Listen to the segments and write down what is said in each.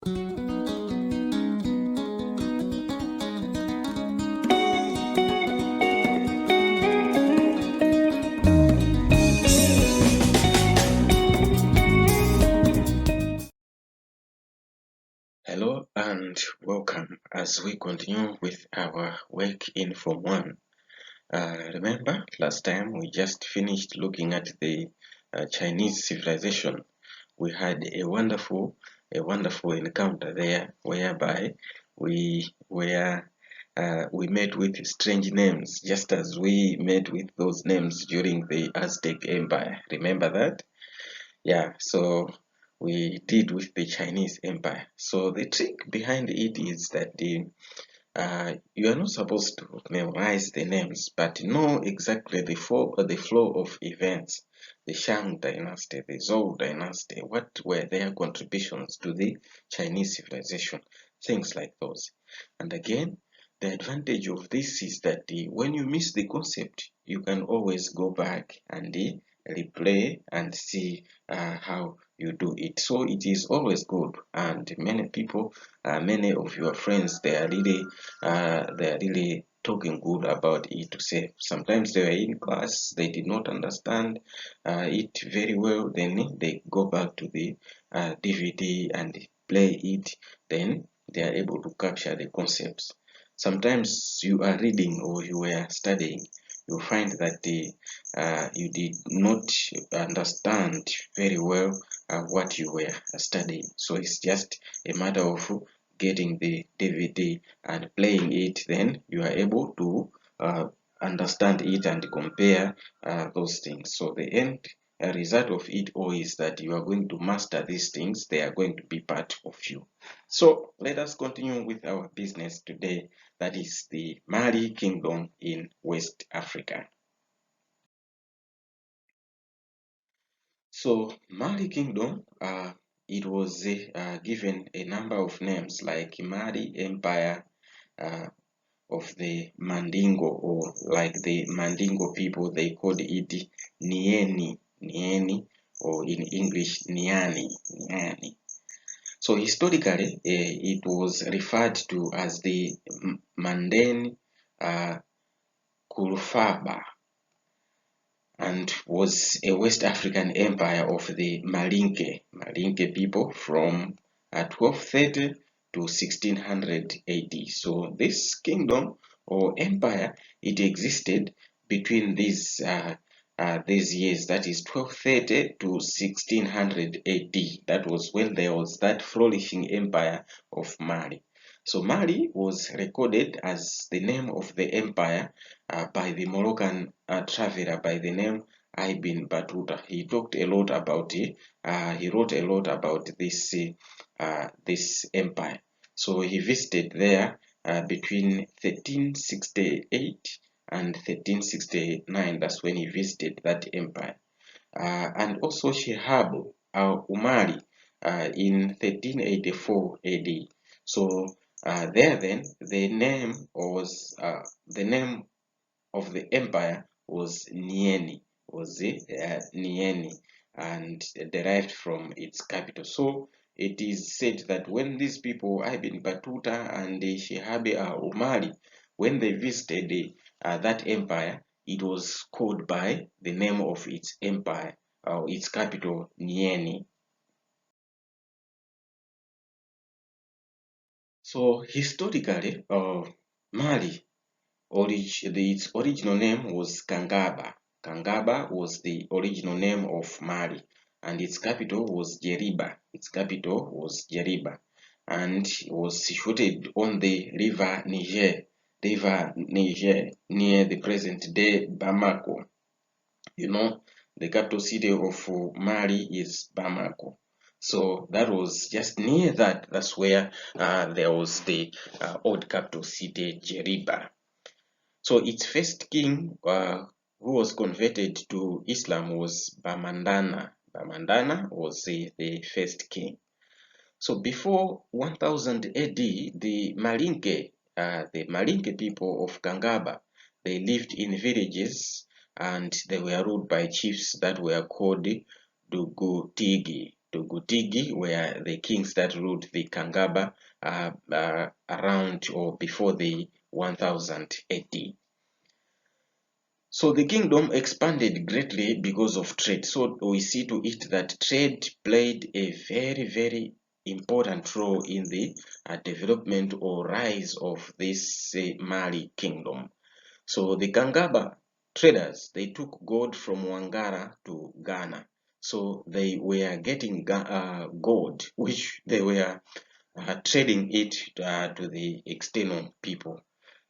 Hello and welcome as we continue with our work in Form 1. Remember, last time we just finished looking at the Chinese civilization. We had a wonderful encounter there, whereby we met with strange names, just as we met with those names during the Aztec Empire. Remember that? Yeah, so we did with the Chinese Empire. So the trick behind it is that you are not supposed to memorize the names, but know exactly the flow of events. The Shang dynasty, the Zhou dynasty, what were their contributions to the Chinese civilization, things like those. And again, the advantage of this is that when you miss the concept, you can always go back and replay and see how you do it. So it is always good, and many people, many of your friends, they are really talking good about it. To say sometimes they were in class, they did not understand it very well, then they go back to the DVD and play it, then they are able to capture the concepts. Sometimes you are reading or you were studying, you find that you did not understand very well what you were studying. So it's just a matter of getting the DVD and playing it, then you are able to understand it and compare those things. So the end result of it all is that you are going to master these things. They are going to be part of you. So let us continue with our business today, that is the Mali Kingdom in West Africa. So Mali Kingdom, it was given a number of names like Mali Empire of the Mandingo, or like the Mandingo people, they called it Nieni, or in English Niani. So historically, it was referred to as the Manden Kulfaba, and was a West African empire of the Malinke people from 1230 to 1600 AD. So this kingdom or empire, it existed between these years, that is 1230 to 1600 AD. That was when there was that flourishing empire of Mali. So Mali was recorded as the name of the empire by the Moroccan traveler by the name Ibn Battuta. He talked a lot about it. He wrote a lot about this empire. So he visited there between 1368 and 1369. That's when he visited that empire. And also Shihab al-Umari in 1384 AD. So there then the name of the empire was Nieni, and derived from its capital. So it is said that when these people, Ibn Battuta and Shihab al-Umari, when they visited that empire, it was called by the name of its empire, or its capital, Nieni. So historically, Mali, its original name was Kangaba. Kangaba was the original name of Mali, and its capital was Jeriba. And was situated on the river Niger, near the present-day Bamako. You know, the capital city of Mali is Bamako. So that was just near that. That's where there was the old capital city, Jeriba. So its first king who was converted to Islam was Bamandana. Bamandana was the first king. So before 1000 AD, the Malinke people of Kangaba, they lived in villages and they were ruled by chiefs that were called Dugutigi. to Gutigi, where the kings that ruled the Kangaba around or before the 1000 AD. So the kingdom expanded greatly because of trade. So we see to it that trade played a very, very important role in the development or rise of this Mali kingdom. So the Kangaba traders, they took gold from Wangara to Ghana. So they were getting gold, which they were trading it to the external people.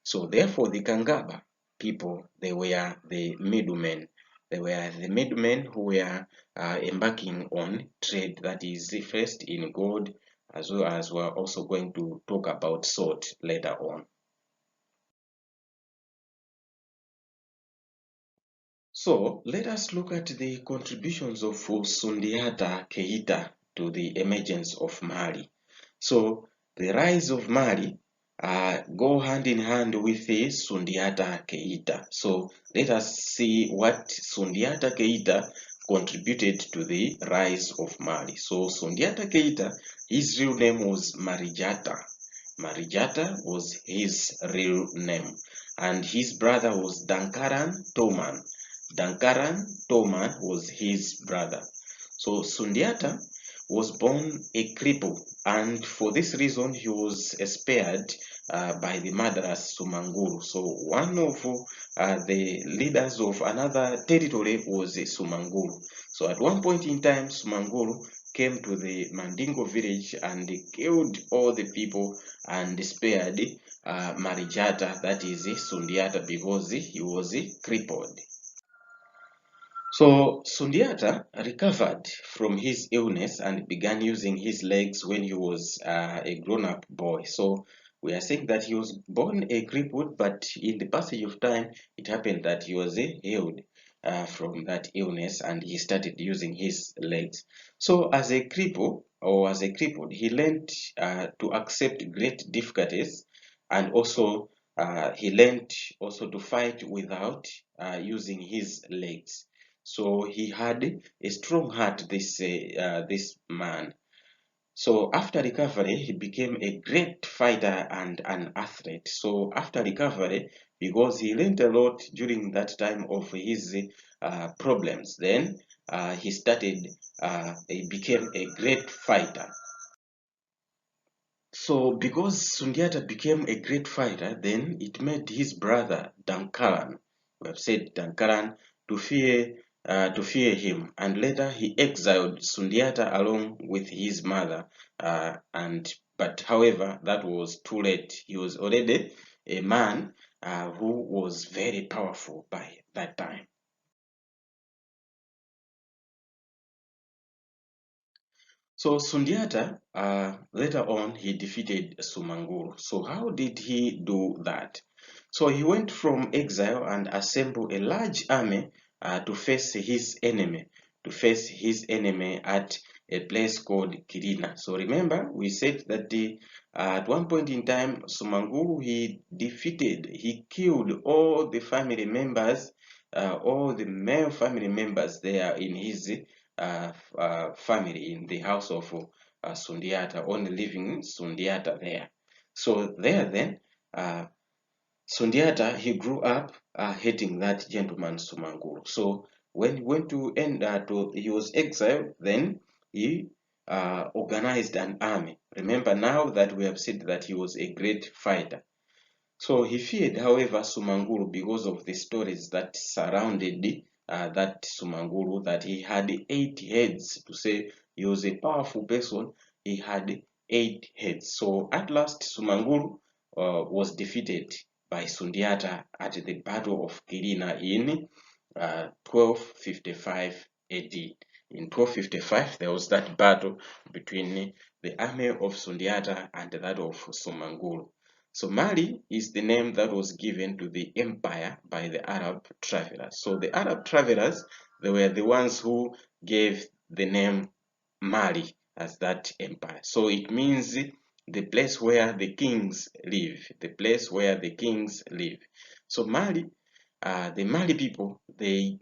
So therefore the Kangaba people, they were the middlemen. They were the middlemen who were embarking on trade, that is first in gold, as well as we're also going to talk about salt later on. So let us look at the contributions of Sundiata Keita to the emergence of Mali. So the rise of Mali go hand in hand with the Sundiata Keita. So let us see what Sundiata Keita contributed to the rise of Mali. So Sundiata Keita, his real name was Marijata. Marijata was his real name, and his brother was Dankaran Toman. Dankaran Toman was his brother. So Sundiata was born a cripple, and for this reason he was spared by the murderers Sumanguru. So one of the leaders of another territory was Sumanguru. So at one point in time, Sumanguru came to the Mandingo village and killed all the people and spared Marijata, that is Sundiata, because he was crippled. So Sundiata recovered from his illness and began using his legs when he was a grown-up boy. So we are saying that he was born a crippled, but in the passage of time, it happened that he was healed from that illness and he started using his legs. So as a cripple or as a crippled, he learned to accept great difficulties, and also he learned also to fight without using his legs. So he had a strong heart, this man. So after recovery, he became a great fighter and an athlete. So after recovery, because he learned a lot during that time of his problems, then he became a great fighter. So because Sundiata became a great fighter, then it made his brother Dankaran, we have said Dankaran, to fear him, and later he exiled Sundiata along with his mother. But however, that was too late. He was already a man who was very powerful by that time. So Sundiata, later on, he defeated Sumanguru. So how did he do that? So he went from exile and assembled a large army to face his enemy, at a place called Kirina. So remember, we said that at one point in time, Sumanguru, he killed all the family members, all the male family members there in his family, in the house of Sundiata, only living Sundiata there. So there then, Sundiata, he grew up hating that gentleman Sumanguru. So when he went to he was exiled, then he organized an army. Remember now that we have said that he was a great fighter. So he feared, however, Sumanguru because of the stories that surrounded that Sumanguru, that he had 8 heads. To say he was a powerful person, he had 8 heads. So at last, Sumanguru was defeated by Sundiata at the Battle of Kirina in 1255 AD. In 1255, there was that battle between the army of Sundiata and that of Sumanguru. So Mali is the name that was given to the empire by the Arab travelers. So the Arab travelers, they were the ones who gave the name Mali as that empire. So it means the place where the kings live, the place where the kings live. So Mali, the Mali people, they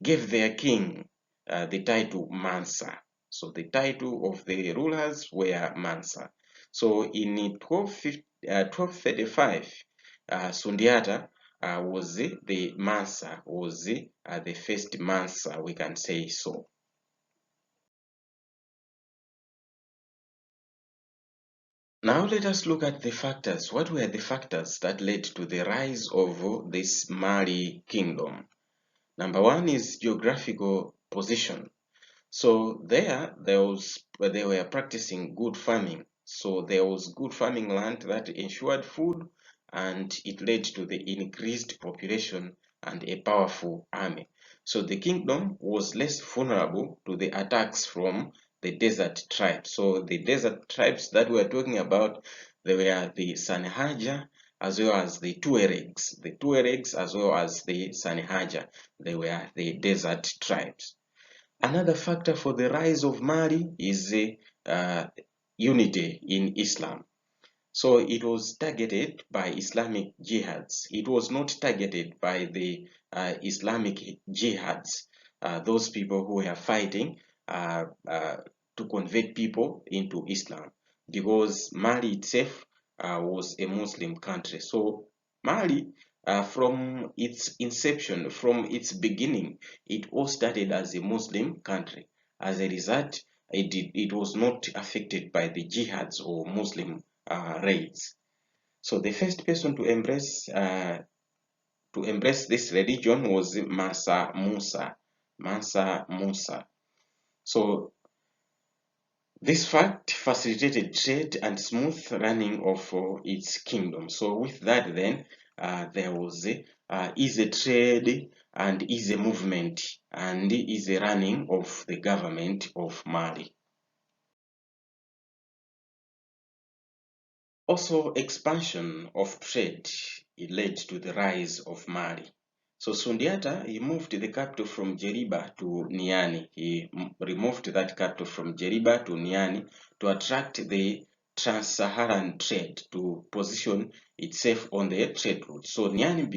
gave their king the title Mansa. So the title of the rulers were Mansa. So in 1235, Sundiata was the Masa, was the first Mansa, we can say so. Now let us look at the factors. What were the factors that led to the rise of this Mali kingdom? Number one is geographical position. So they were practicing good farming. So there was good farming land that ensured food, and it led to the increased population and a powerful army. So the kingdom was less vulnerable to the attacks from the desert tribes. So the desert tribes that we are talking about, they were the Sanhaja as well as the Tuaregs. The Tuaregs as well as the Sanhaja, they were the desert tribes. Another factor for the rise of Mali is unity in Islam. So it was targeted by Islamic jihads. It was not targeted by the Islamic jihads, those people who were fighting to convert people into Islam, because Mali itself was a Muslim country. So Mali, from its inception, from its beginning, it all started as a Muslim country. As a result, it was not affected by the jihads or Muslim raids. So the first person to embrace this religion was Masa Musa. Masa Musa. So this fact facilitated trade and smooth running of its kingdom. So with that, then there was easy trade and easy movement and easy running of the government of Mali. Also, expansion of trade, it led to the rise of Mali. So Sundiata, he moved the capital from Jeriba to Niani. He removed that capital from Jeriba to Niani to attract the trans-Saharan trade, to position itself on the trade route. So Niani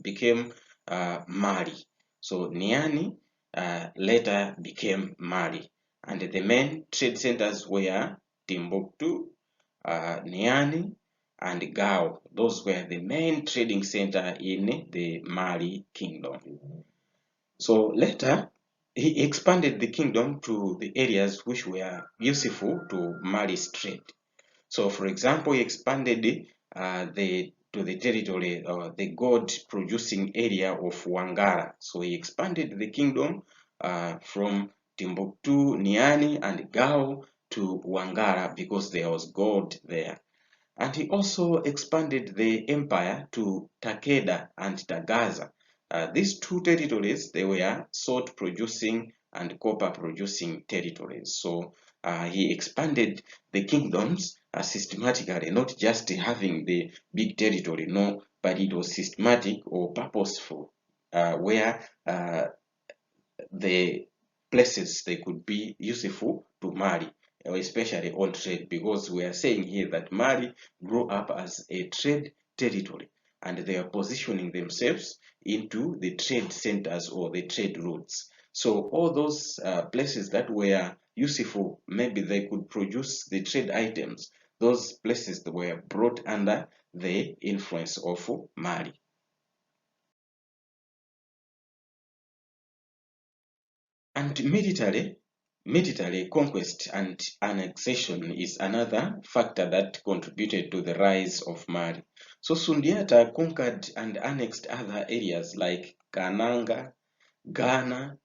became Mali. So Niani later became Mali. And the main trade centers were Timbuktu, Niani, and Gao. Those were the main trading center in the Mali kingdom. So later, he expanded the kingdom to the areas which were useful to Mali's trade. So, for example, he expanded to the territory, the gold-producing area of Wangara. So he expanded the kingdom from Timbuktu, Niani, and Gao to Wangara because there was gold there. And he also expanded the empire to Takeda and Tagaza. These two territories, they were salt producing and copper producing territories. So he expanded the kingdoms systematically, not just having the big territory, no, but it was systematic or purposeful, where the places they could be useful to Mali, especially on trade, because we are saying here that Mali grew up as a trade territory and they are positioning themselves into the trade centers or the trade routes. So all those places that were useful, maybe they could produce the trade items, those places that were brought under the influence of Mali. And military conquest and annexation is another factor that contributed to the rise of Mali. So Sundiata conquered and annexed other areas like Kananga, Ghana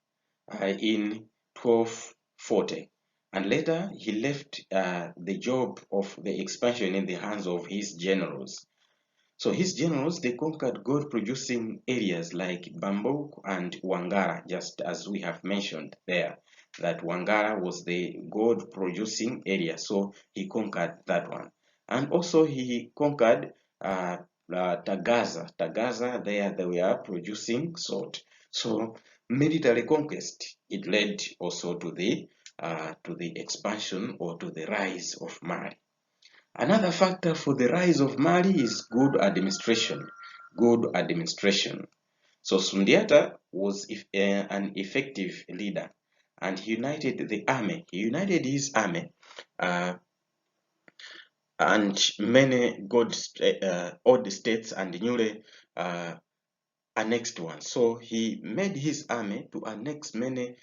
in 1240. And later he left the job of the expansion in the hands of his generals. So his generals, they conquered gold-producing areas like Bambuk and Wangara, just as we have mentioned there, that Wangara was the gold-producing area. So he conquered that one. And also he conquered Tagaza. Tagaza, there they were producing salt. So military conquest, it led also to the expansion or to the rise of Mali. Another factor for the rise of Mali is good administration. Good administration. So Sundiata was an effective leader, and he united the army. He united his army, and many old states and newly annexed ones. So he made his army to annex many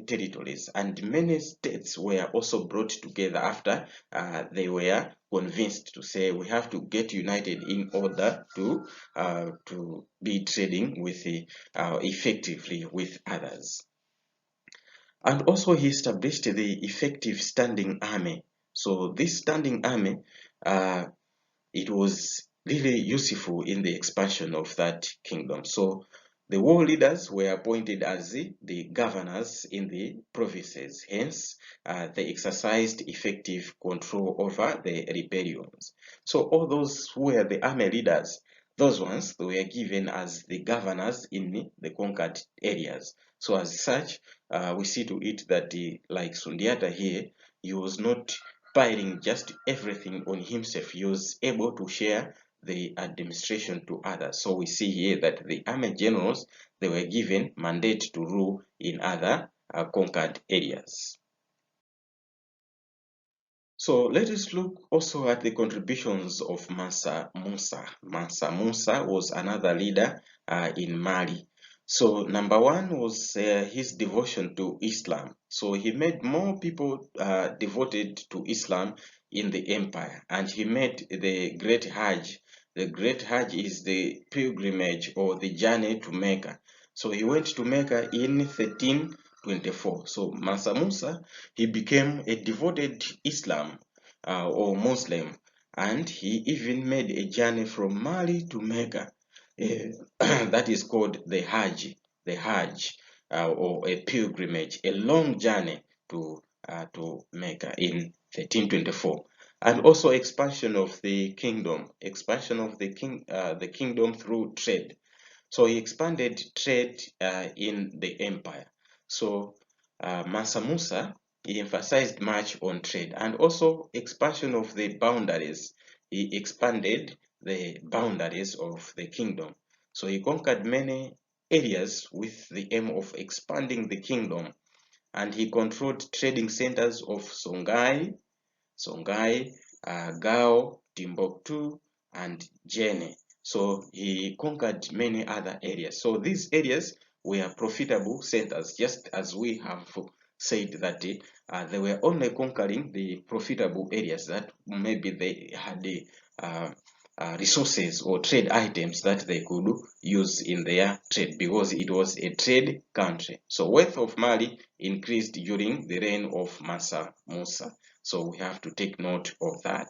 territories, and many states were also brought together after they were convinced to say we have to get united in order to be trading with effectively with others. And also he established the effective standing army. So this standing army, it was really useful in the expansion of that kingdom. So the war leaders were appointed as the governors in the provinces. Hence, they exercised effective control over the rebellions. So all those who were the army leaders, those ones, they were given as the governors in the conquered areas. So as such, we see to it that like Sundiata here, he was not piling just everything on himself. He was able to share the administration to others. So we see here that the army generals, they were given mandate to rule in other conquered areas. So let us look also at the contributions of Mansa Musa. Mansa Musa was another leader in Mali. So number one was his devotion to Islam. So he made more people devoted to Islam in the empire, and he made the Great Hajj. The Great Hajj is the pilgrimage or the journey to Mecca. So he went to Mecca in 1324. So Mansa Musa, he became a devoted Islam or Muslim, and he even made a journey from Mali to Mecca. That is called the Hajj, or a pilgrimage, a long journey to Mecca in 1324. And also expansion of the kingdom, the kingdom through trade. So he expanded trade in the empire. So Mansa Musa, he emphasized much on trade and also expansion of the boundaries. He expanded the boundaries of the kingdom. So he conquered many areas with the aim of expanding the kingdom, and he controlled trading centers of Songhai, Gao, Timbuktu, and Jene. So he conquered many other areas. So these areas were profitable centers, just as we have said that they were only conquering the profitable areas that maybe they had the resources or trade items that they could use in their trade, because it was a trade country. So wealth of Mali increased during the reign of Mansa Musa. So we have to take note of that.